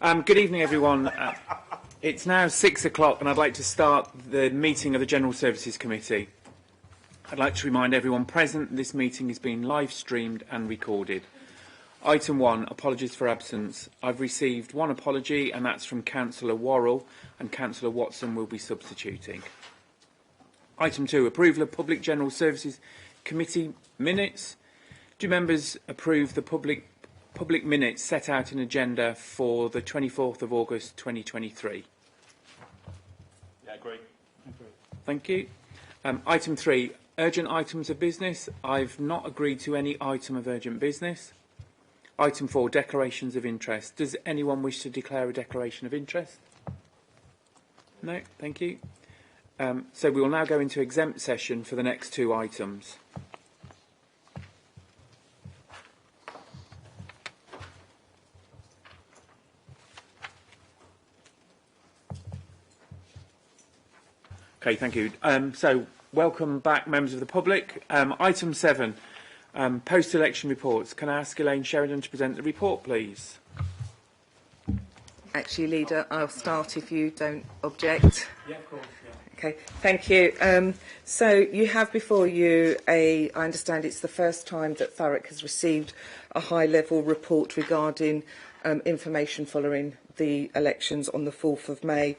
Good evening, everyone. It's now 6 o'clock and I'd like to start the meeting of the General Services Committee. I'd like to remind everyone present this meeting is being live streamed and recorded. Item 1, apologies for absence. I've received one apology and that's from Councillor Worrell, and Councillor Watson will be substituting. Item 2, approval of Public General Services Committee minutes. Do members approve the public minutes set out in agenda for the 24th of August 2023? Yeah, agree. Thank you. Item 3, urgent items of business. I've not agreed to any item of urgent business. Item 4, declarations of interest. Does anyone wish to declare a declaration of interest? No, thank you. So we will now go into exempt session for the next two items. Okay, thank you. So welcome back, members of the public. Item 7, post-election reports. Can I ask Elaine Sheridan to present the report, please? Actually, Leader, I'll start if you don't object. Yeah, of course. Yeah. Okay, thank you. So you have before you I understand it's the first time that Thurrock has received a high-level report regarding information following the elections on the 4th of May.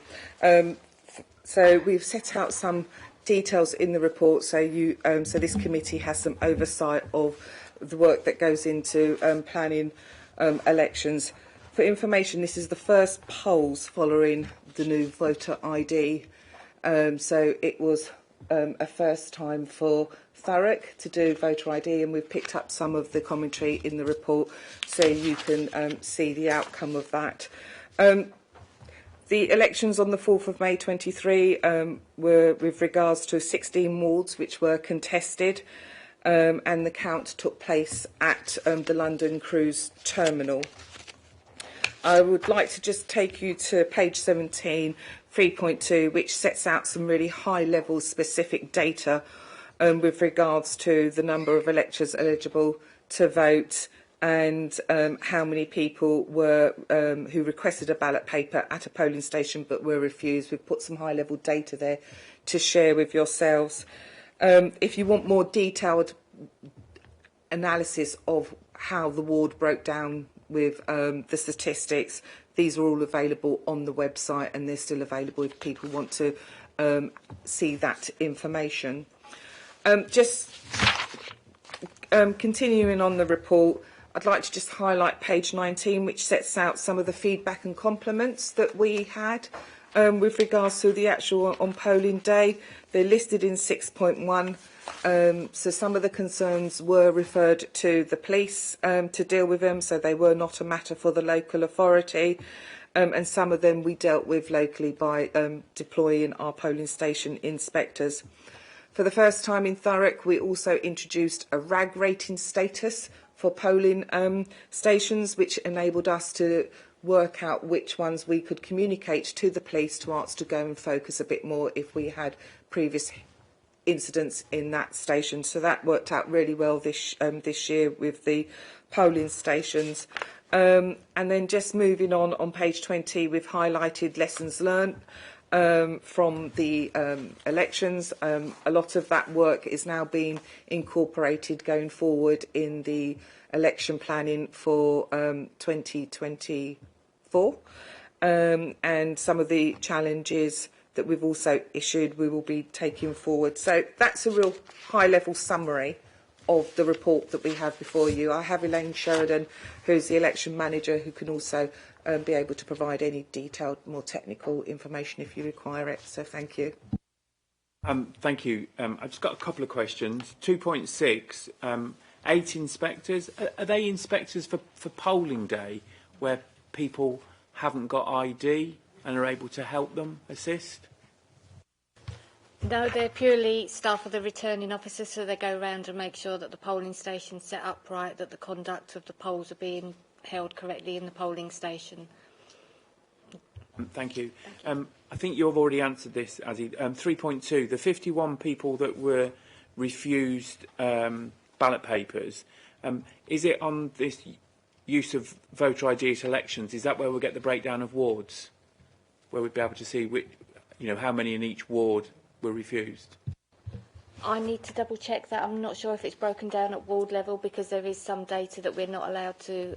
So we've set out some details in the report, so this committee has some oversight of the work that goes into planning elections. For information, this is the first polls following the new voter ID. So it was a first time for Thurrock to do voter ID, and we've picked up some of the commentary in the report so you can see the outcome of that. The elections on the 4th of May 23 were with regards to 16 wards which were contested, and the count took place at the London Cruise Terminal. I would like to just take you to page 17, 3.2, which sets out some really high-level specific data with regards to the number of electors eligible to vote, and how many people were who requested a ballot paper at a polling station but were refused. We've put some high-level data there to share with yourselves. If you want more detailed analysis of how the ward broke down with the statistics, these are all available on the website, and they're still available if people want to see that information. Continuing on the report, I'd like to just highlight page 19, which sets out some of the feedback and compliments that we had with regards to the actual on polling day. They're listed in 6.1. So some of the concerns were referred to the police to deal with them, so they were not a matter for the local authority. And some of them we dealt with locally by deploying our polling station inspectors. For the first time in Thurrock, we also introduced a RAG rating status for polling stations, which enabled us to work out which ones we could communicate to the police to ask to go and focus a bit more if we had previous incidents in that station. So that worked out really well this year with the polling stations. And then just moving on page 20, we've highlighted lessons learned from the elections. A lot of that work is now being incorporated going forward in the election planning for 2024. And some of the challenges that we've also issued we will be taking forward. So that's a real high-level summary of the report that we have before you. I have Elaine Sheridan, who's the election manager, who can also be able to provide any detailed, more technical information if you require it. So thank you. Thank you. I've just got a couple of questions. 2.6, 8 inspectors. Are they inspectors for polling day where people haven't got ID and are able to help them assist? No, they're purely staff of the returning officers, so they go around and make sure that the polling station's set up right, that the conduct of the polls are being held correctly in the polling station. Thank you. I think you've already answered this, Azzy. 3.2, the 51 people that were refused ballot papers, is it on this use of voter ID at elections, is that where we'll get the breakdown of wards? Where we'd be able to see which, how many in each ward were refused? I need to double check that. I'm not sure if it's broken down at ward level, because there is some data that we're not allowed to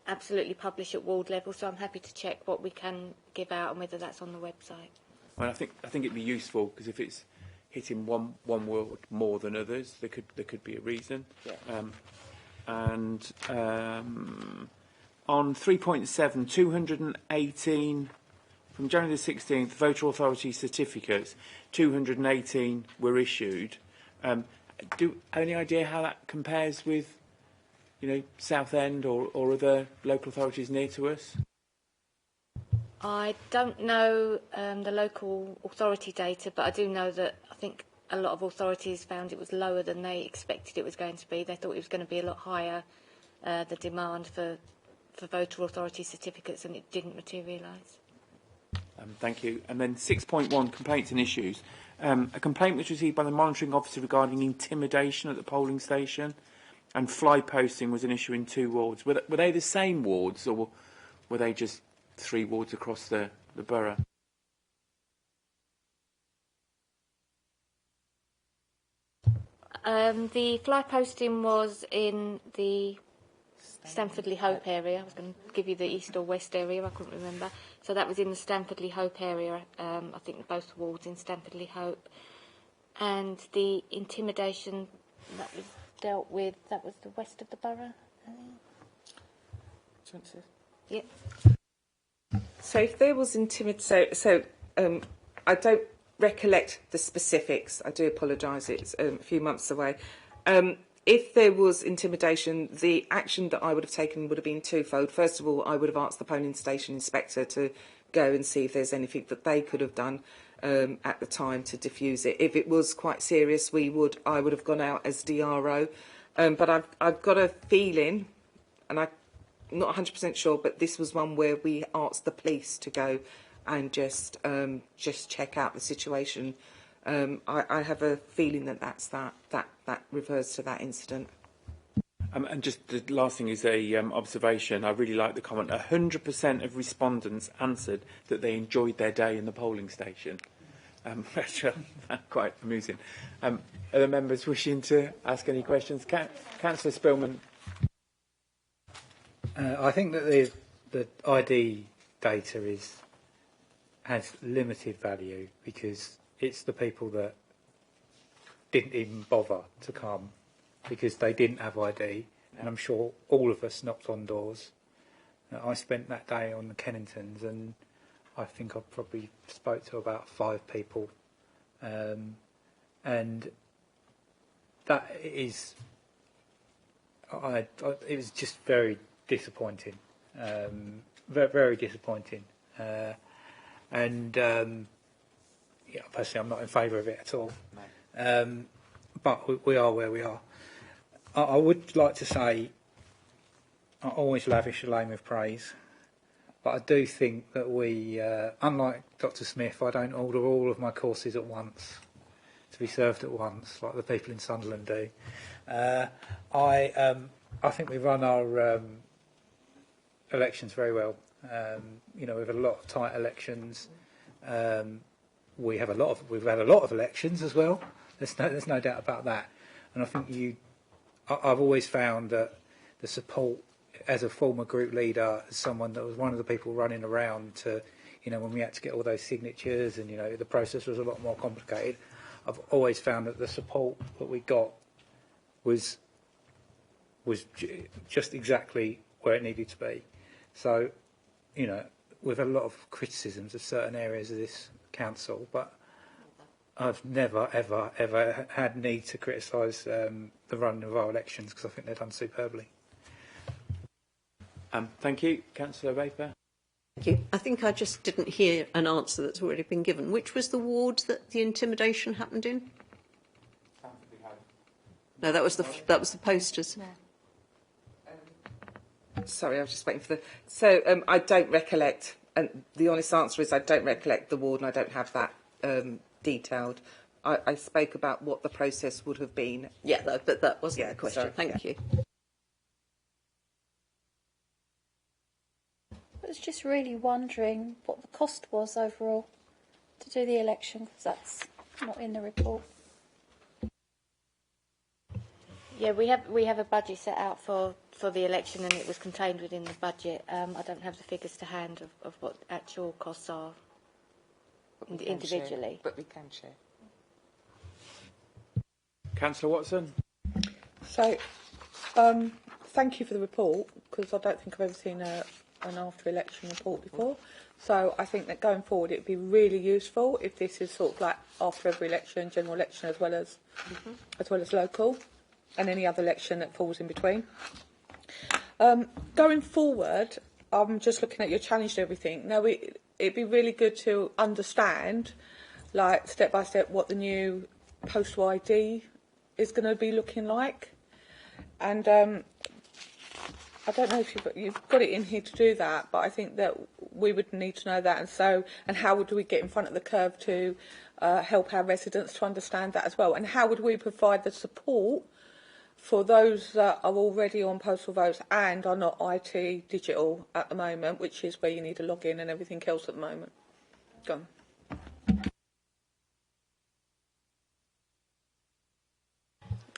absolutely publish at ward level. So I'm happy to check what we can give out and whether that's on the website. Well, I think it'd be useful, because if it's hitting one ward more than others, there could be a reason. Yeah. On 3.7, 218 from January the 16th, voter authority certificates, 218 were issued. Any idea how that compares with, Southend or other local authorities near to us? I don't know the local authority data, but I do know that I think a lot of authorities found it was lower than they expected it was going to be. They thought it was going to be a lot higher, the demand for voter authority certificates, and it didn't materialise. Thank you. And then 6.1, complaints and issues. A complaint was received by the monitoring officer regarding intimidation at the polling station, and fly posting was an issue in 2 wards. Were they the same wards, or were they just 3 wards across the borough? The fly posting was in the Stamford Hope area. I was going to give you the east or west area, I couldn't remember. So that was in the Stamford Hope area. I think both wards in Stamford Hope. And the intimidation that was dealt with, that was the west of the borough. Yeah. So if there was intimidation, I don't recollect the specifics. I do apologise, it's a few months away. If there was intimidation, the action that I would have taken would have been twofold. First of all, I would have asked the polling station inspector to go and see if there's anything that they could have done at the time to diffuse it. If it was quite serious, I would have gone out as DRO. But I've got a feeling, and I'm not 100% sure, but this was one where we asked the police to go and just check out the situation. I have a feeling that refers to that incident. And just the last thing is a observation. I really like the comment. 100% of respondents answered that they enjoyed their day in the polling station. That's quite amusing. Other members wishing to ask any questions? Councillor Spillman. I think that the ID data has limited value, because it's the people that didn't even bother to come because they didn't have ID, and I'm sure all of us knocked on doors. I spent that day on the Kenningtons, and I think I probably spoke to about 5 people, and that is, it was just very disappointing, very, very disappointing, personally I'm not in favour of it at all. No. But we are where we are. I would like to say I always lavish a lame of praise, but I do think that we, unlike Dr. Smith, I don't order all of my courses at once to be served at once, like the people in Sunderland do. I think we run our elections very well. We've had a lot of tight elections. We've had a lot of elections as well. There's no doubt about that. And I think I've always found that the support as a former group leader, as someone that was one of the people running around to, when we had to get all those signatures, and the process was a lot more complicated. I've always found that the support that we got was just exactly where it needed to be. So, we've had a lot of criticisms of certain areas of this council, but I've never, ever, ever had need to criticise the running of our elections, because I think they're done superbly. Thank you. Councillor Raper. Thank you. I think I just didn't hear an answer that's already been given. Which was the ward that the intimidation happened in? No, that was the posters. No. Sorry, I was just waiting for the... So I don't recollect, and the honest answer is I don't recollect the ward, and I don't have that detailed. I spoke about what the process would have been. Yeah, but that wasn't the question. Sorry, Thank you. I was just really wondering what the cost was overall to do the election, because that's not in the report. Yeah, we have a budget set out for the election, and it was contained within the budget. I don't have the figures to hand of what actual costs are individually. But we can share. Councillor Watson. So, thank you for the report, because I don't think I've ever seen an after-election report before. So I think that going forward it would be really useful if this is sort of like after every election, general election as well as local, and any other election that falls in between. Going forward, I'm just looking at your challenge to everything. Now, it'd be really good to understand, like step by step, what the new postal ID is going to be looking like. And I don't know if you've got it in here to do that, but I think that we would need to know that. And how would we get in front of the curve to help our residents to understand that as well? And how would we provide the support for those that are already on postal votes and are not IT digital at the moment, which is where you need to log in and everything else at the moment? Go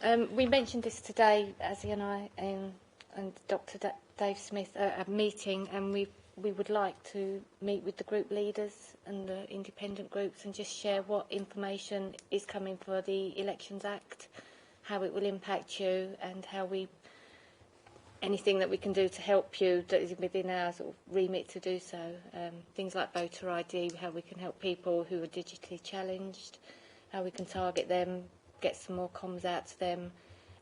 on. We mentioned this today, Azzy and I, and Dr. Dave Smith, a meeting, and we would like to meet with the group leaders and the independent groups and just share what information is coming for the Elections Act, how it will impact you, and anything that we can do to help you that is within our sort of remit to do so. Things like voter ID, how we can help people who are digitally challenged, how we can target them, get some more comms out to them,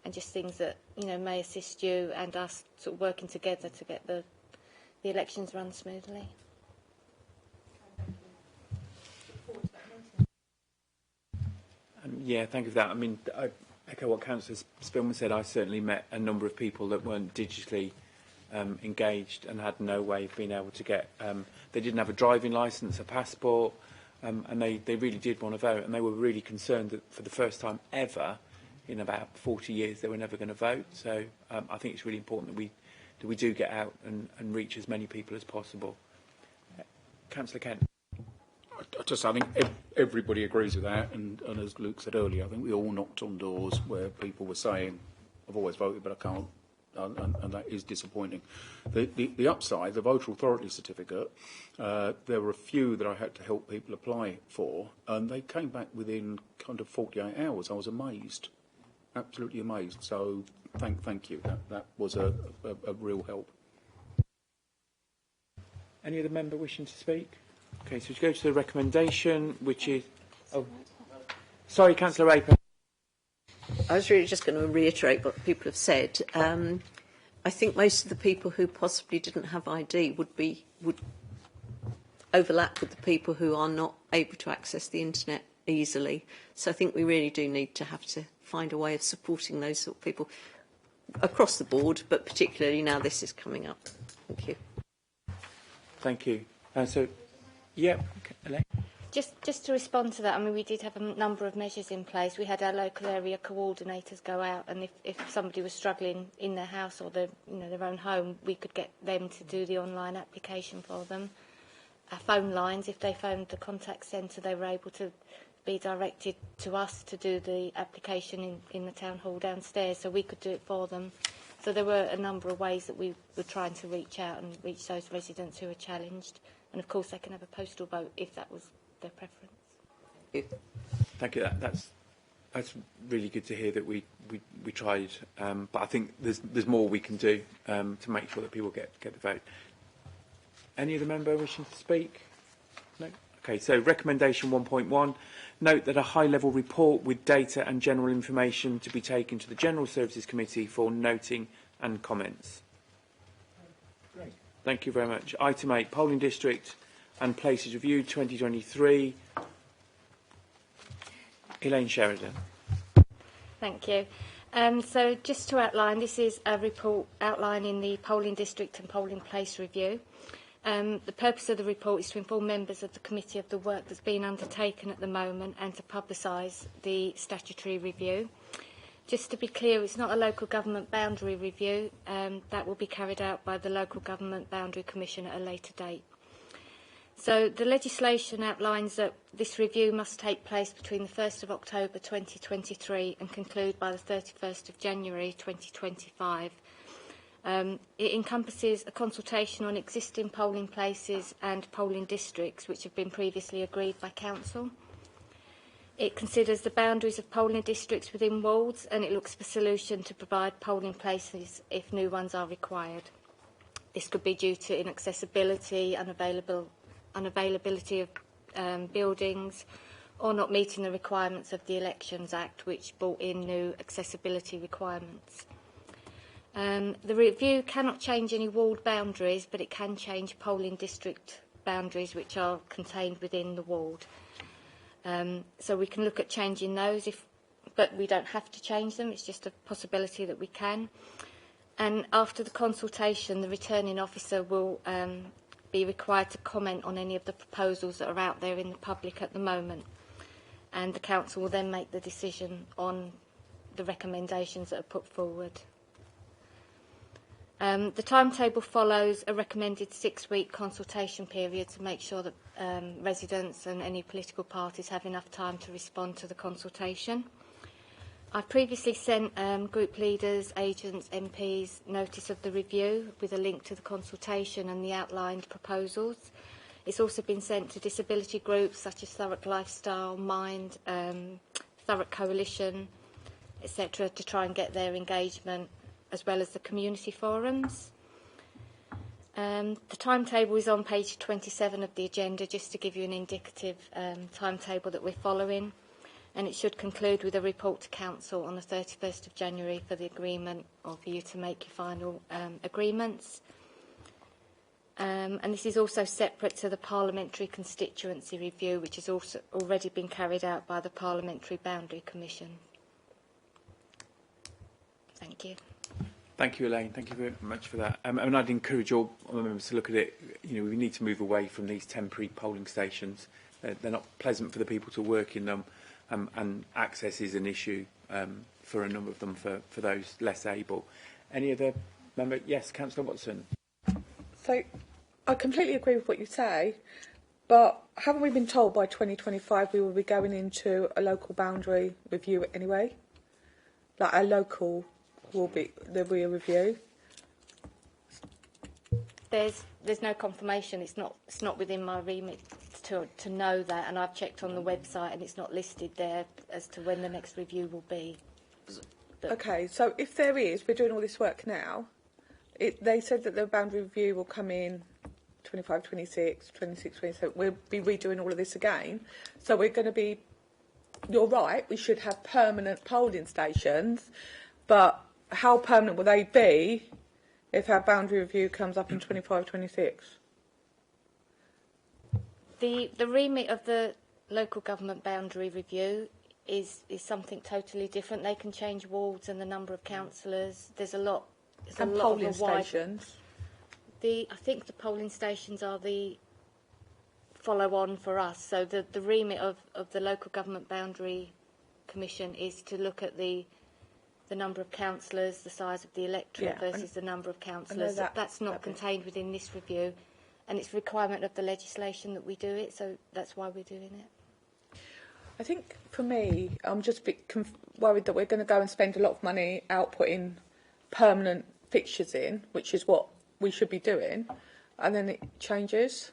and just things that may assist you and us sort of working together to get the elections run smoothly. Yeah, thank you for that. I mean, I echo what Councillor Spillman said. I certainly met a number of people that weren't digitally engaged and had no way of being able to get. They didn't have a driving licence, a passport, and they really did want to vote, and they were really concerned that for the first time ever in about 40 years they were never going to vote. So I think it's really important that we do get out and reach as many people as possible. Councillor Kent. I think everybody agrees with that, and as Luke said earlier, I think we all knocked on doors where people were saying, I've always voted but I can't, and that is disappointing. The upside, the voter authority certificate, there were a few that I had to help people apply for, and they came back within kind of 48 hours. I was amazed, absolutely amazed. So thank you. That was a real help. Any other member wishing to speak? Okay, so we go to the recommendation, which is... Oh, sorry, Councillor Raper. I was really just going to reiterate what people have said. I think most of the people who possibly didn't have ID would overlap with the people who are not able to access the internet easily. So I think we really do need to have to find a way of supporting those sort of people across the board, but particularly now this is coming up. Thank you. Thank you. Yeah, Elaine. Just to respond to that, I mean, we did have a number of measures in place. We had our local area coordinators go out, and if somebody was struggling in their house or their own home, we could get them to do the online application for them. Our phone lines, if they phoned the contact centre, they were able to be directed to us to do the application in the town hall downstairs, so we could do it for them. So there were a number of ways that we were trying to reach out and reach those residents who are challenged. And of course, they can have a postal vote if that was their preference. Thank you. That's really good to hear that we tried, but I think there's more we can do to make sure that people get the vote. Any other member wishing to speak? No. Okay. So recommendation 1.1: note that a high-level report with data and general information to be taken to the General Services Committee for noting and comments. Great. Thank you very much. Item 8: polling district and places review 2023. Elaine Sheridan. Thank you. So just to outline, this is a report outlining the polling district and polling place review. The purpose of the report is to inform members of the committee of the work that's been undertaken at the moment and to publicise the statutory review. Just to be clear, it's not a local government boundary review. That will be carried out by the Local Government Boundary Commission at a later date. So the legislation outlines that this review must take place between the 1st of October 2023 and conclude by the 31st of January 2025. It encompasses a consultation on existing polling places and polling districts which have been previously agreed by Council. It considers the boundaries of polling districts within wards, and it looks for solution to provide polling places if new ones are required. This could be due to inaccessibility, unavailability of buildings, or not meeting the requirements of the Elections Act, which brought in new accessibility requirements. The review cannot change any ward boundaries, but it can change polling district boundaries which are contained within the ward. So we can look at changing those, but we don't have to change them. It's just a possibility that we can. And after the consultation, the returning officer will be required to comment on any of the proposals that are out there in the public at the moment. And the council will then make the decision on the recommendations that are put forward. The timetable follows a recommended 6-week consultation period to make sure that residents and any political parties have enough time to respond to the consultation. I've previously sent group leaders, agents, MPs notice of the review with a link to the consultation and the outlined proposals. It's also been sent to disability groups such as Thurrock Lifestyle, Mind, Thurrock Coalition, etc., to try and get their engagement, as well as the community forums. The timetable is on page 27 of the agenda, just to give you an indicative timetable that we're following, and it should conclude with a report to Council on the 31st of January for the agreement, or for you to make your final agreements. And this is also separate to the Parliamentary Constituency Review, which has also already been carried out by the Parliamentary Boundary Commission. Thank you. Thank you, Elaine. Thank you very much for that. And I'd encourage all members to look at it. You know, we need to move away from these temporary polling stations. They're not pleasant for the people to work in them, and access is an issue for a number of them for those less able. Any other member? Yes, Councillor Watson. So I completely agree with what you say, but haven't we been told by 2025 we will be going into a local boundary review anyway? Like a local there'll be a review. There's no confirmation. It's not within my remit to know that, and I've checked on the website and it's not listed there as to when the next review will be. Okay, so if there is, we're doing all this work now. They said that the boundary review will come in 25, 26, 26, 27. We'll be redoing all of this again. So we're going to be, you're right, we should have permanent polling stations, but how permanent will they be if our boundary review comes up in 25, 26? The remit of the local government boundary review is something totally different. They can change wards and the number of councillors. There's a lot. And polling stations. I think the polling stations are the follow-on for us. So the remit of the local government boundary commission is to look at the number of councillors, the size of the electorate versus the number of councillors. That's not contained within this review, and it's a requirement of the legislation that we do it, so that's why we're doing it. I think, for me, I'm just a bit worried that we're going to go and spend a lot of money outputting permanent fixtures in, which is what we should be doing, and then it changes,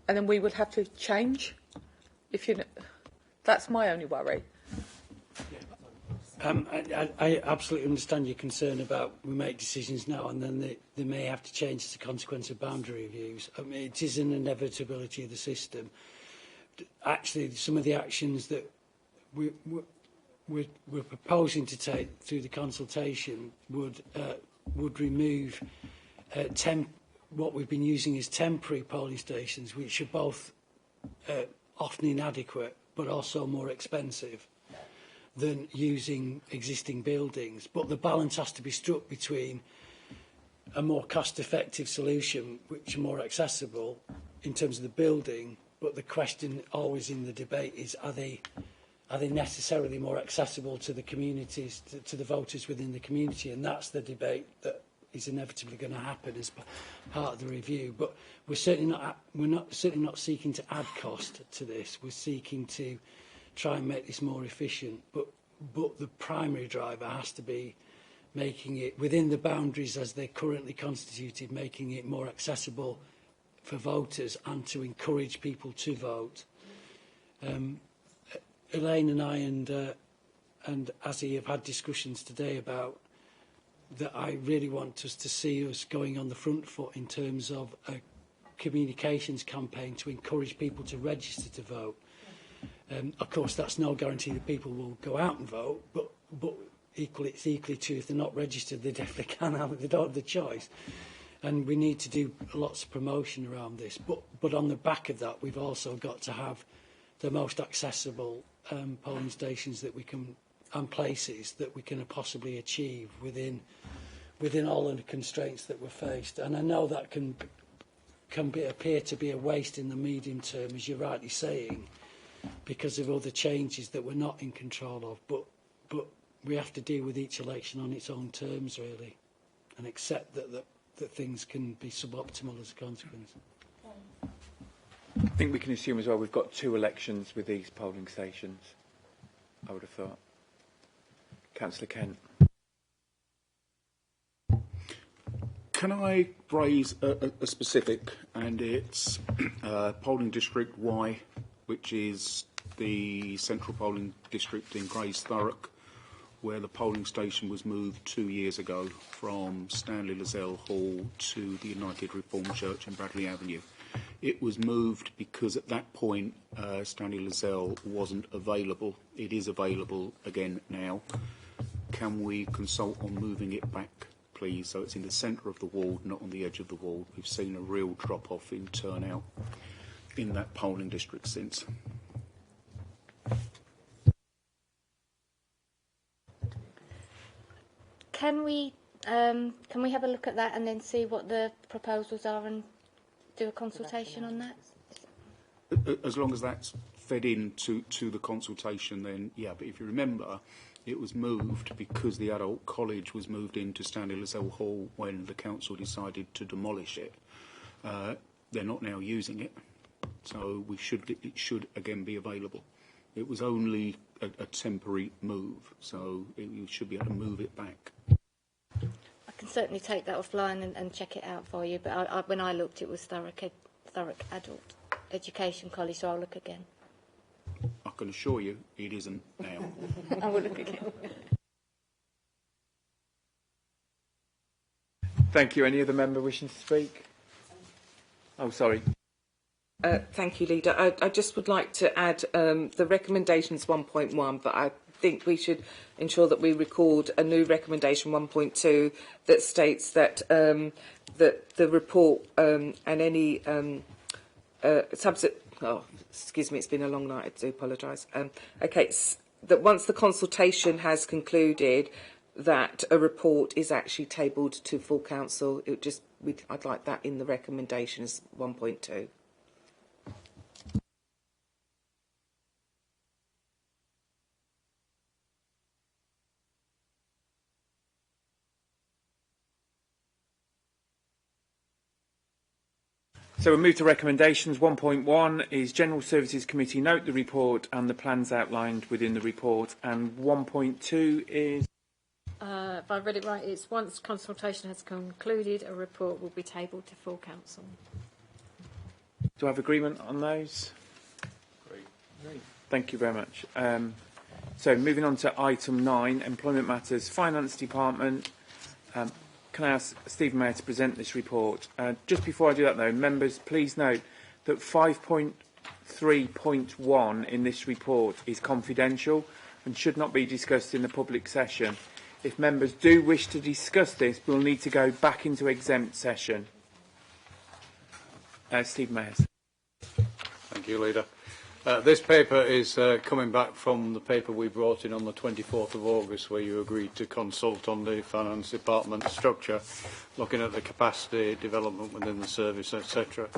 and then we would have to change. That's my only worry. I absolutely understand your concern about we make decisions now and then they may have to change as a consequence of boundary reviews. I mean, it is an inevitability of the system. Actually, some of the actions that we're proposing to take through the consultation would remove what we've been using as temporary polling stations, which are both often inadequate but also more expensive than using existing buildings. But the balance has to be struck between a more cost-effective solution, which are more accessible in terms of the building, but the question always in the debate is, are they are they necessarily more accessible to the communities, to the voters within the community? And that's the debate that is inevitably going to happen as part of the review. But we're certainly not seeking to add cost to this. We're seeking to try and make this more efficient. But the primary driver has to be making it within the boundaries as they're currently constituted, making it more accessible for voters and to encourage people to vote. Elaine and I and Azzy have had discussions today about that. I really want us to see us going on the front foot in terms of a communications campaign to encourage people to register to vote. Of course, that's no guarantee that people will go out and vote, but it's equally true if they're not registered, they definitely they don't have the choice. And we need to do lots of promotion around this. But on the back of that, we've also got to have the most accessible polling stations that we can, and places that we can possibly achieve within all of the constraints that we're faced. And I know that can appear to be a waste in the medium term, as you're rightly saying, because of other changes that we're not in control of. But we have to deal with each election on its own terms, really, and accept that things can be suboptimal as a consequence. I think we can assume as well we've got 2 elections with these polling stations, I would have thought. Councillor Kent. Can I raise a specific, and it's polling district Y, which is the central polling district in Grays Thurrock, where the polling station was moved 2 years ago from Stanley Lozelle Hall to the United Reformed Church in Bradley Avenue. It was moved because at that point Stanley Lozelle wasn't available. It is available again now. Can we consult on moving it back, please, so it's in the centre of the ward, not on the edge of the ward? We've seen a real drop-off in turnout in that polling district since. Can we have a look at that and then see what the proposals are and do a consultation on that? As long as that's fed into the consultation, then yeah. But if you remember, it was moved because the adult college was moved into Stanley Lozelle Hall when the council decided to demolish it. They're not now using it, so it should again be available. It was only a temporary move, so you should be able to move it back. I can certainly take that offline and check it out for you, but when I looked, it was Thurrock Adult Education College, so I'll look again. I can assure you it isn't now. I will look again. Thank you. Any other member wishing to speak? Oh, sorry. Thank you, Leader. I just would like to add the recommendations 1.1, but I think we should ensure that we record a new recommendation 1.2 that states that that the report and any excuse me, it's been a long night, I do apologise. That once the consultation has concluded, that a report is actually tabled to full council. I'd like that in the recommendations 1.2. So we'll move to recommendations. 1.1 is General Services Committee note the report and the plans outlined within the report. And 1.2 is... if I read it right, it's once consultation has concluded, a report will be tabled to full council. Do I have agreement on those? Great. Thank you very much. So moving on to item 9, Employment Matters, Finance Department. Can I ask Stephen Mayer to present this report? Just before I do that, though, members, please note that 5.3.1 in this report is confidential and should not be discussed in the public session. If members do wish to discuss this, we'll need to go back into exempt session. Stephen Mayer. Thank you, Leader. This paper is coming back from the paper we brought in on the 24th of August, where you agreed to consult on the finance department structure, looking at the capacity development within the service, etc.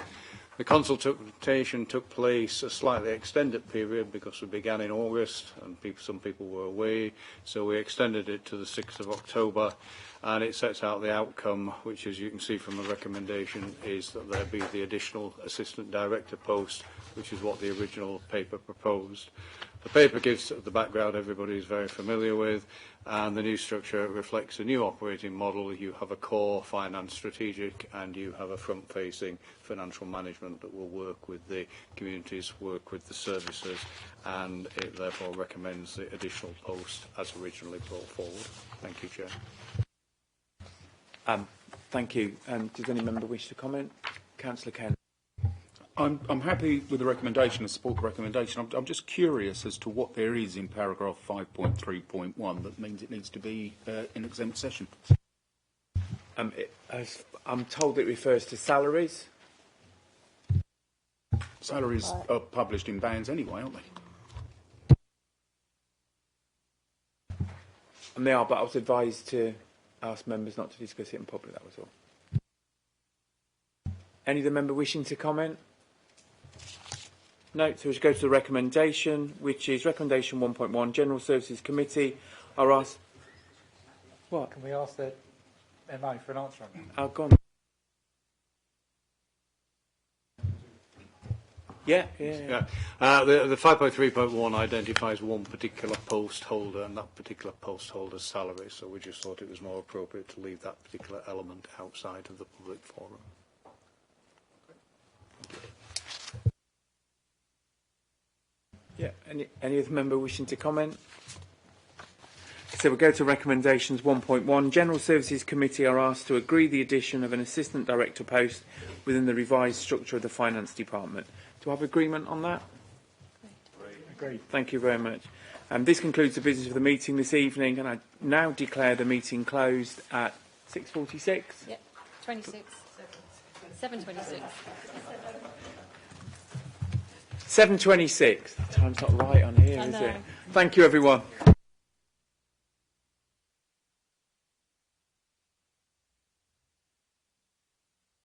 The consultation took place a slightly extended period because we began in August and some people were away, so we extended it to the 6th of October, and it sets out the outcome, which, as you can see from the recommendation, is that there be the additional assistant director post, which is what the original paper proposed. The paper gives the background everybody is very familiar with, and the new structure reflects a new operating model. You have a core finance strategic and you have a front-facing financial management that will work with the communities, work with the services, and it therefore recommends the additional post as originally brought forward. Thank you, Chair. Thank you. Does any member wish to comment? Councillor Ken. I'm happy with the recommendation and support the recommendation. I'm just curious as to what there is in paragraph 5.3.1 that means it needs to be in exempt session. I'm told it refers to salaries. Salaries are published in bands anyway, aren't they? And they are, but I was advised to ask members not to discuss it in public, that was all. Any of the member wishing to comment? No, so we should go to the recommendation, which is recommendation 1.1. General Services Committee are asked... What? Can we ask the MO for an answer on that? Oh, go on. Yeah. The 5.3.1 identifies one particular post holder and that particular post holder's salary, so we just thought it was more appropriate to leave that particular element outside of the public forum. Yeah. Any other member wishing to comment? So we'll go to recommendations 1.1. General Services Committee are asked to agree the addition of an Assistant Director post within the revised structure of the Finance Department. Do I have agreement on that? Agreed. Thank you very much. This concludes the business of the meeting this evening, and I now declare the meeting closed at 6:46. Yep, 26. 7:26. 7:26. Time's not right on here, is it? Thank you, everyone.